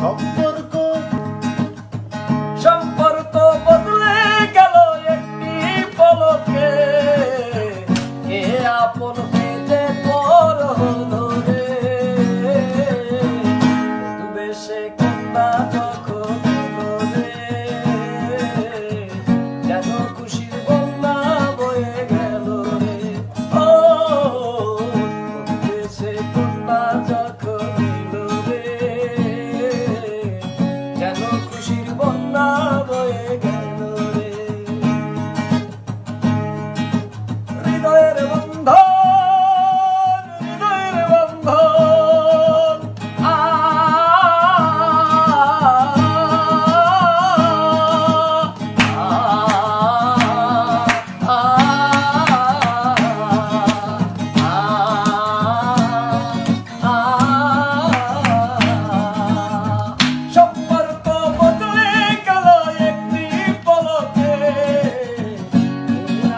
সম্পর্ক সম্পর্ক বদলে গেল একটি পলকে, কে আপন পেতে পর হলো রে। বেশে কন্যা যখন এলো রে, যেন খুশির বন্যা বয়ে গেল রে। ও বেশে কন্যা যখন এলো রে, যেন খুশির বন্যা বয়ে গেল রে। হৃদয়ের বন্ধন, হৃদয়ের বন্ধন, আ সম্পর্ক বদলে গেল একটি পলকে,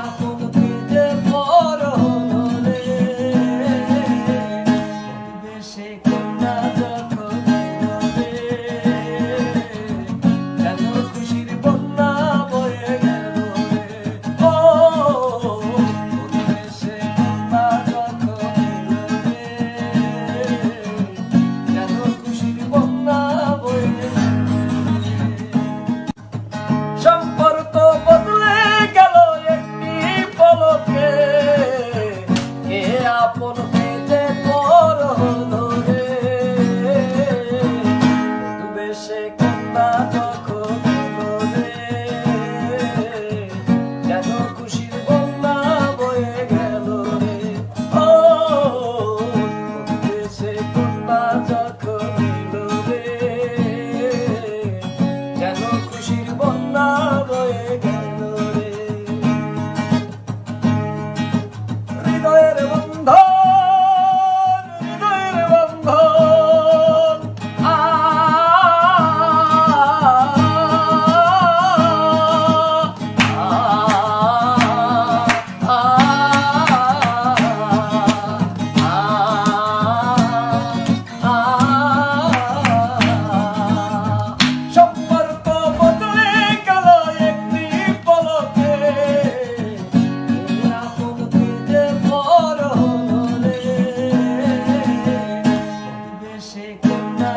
আপন পেতে পর হলো রে। বেশে কন্যা যখন এলো রে, যেন খুশির বন্যা বয়ে গেল রে। ও বেশে কন্যা যখন এলো রে, যেন খুশির বন্যা বয়ে গেল রে। সম্পর্ক বদলে গেল একটি পলকে, কে আপন পেতে পর হলো রে। বেশে কন্যা যখন এলো রে, যেন খুশির বন্যা বয়ে গেল রে। ও বেশে কন্যা যখন এলো রে, যেন খুশির বন্যা বয়ে গেল রে। হৃদয়ের বন্ধন, হৃদয়ের বন্ধন, আ সম্পর্ক বদলে গেল একটি পলকে, আপন পেতে পর হলো রে। বেশে কন্যা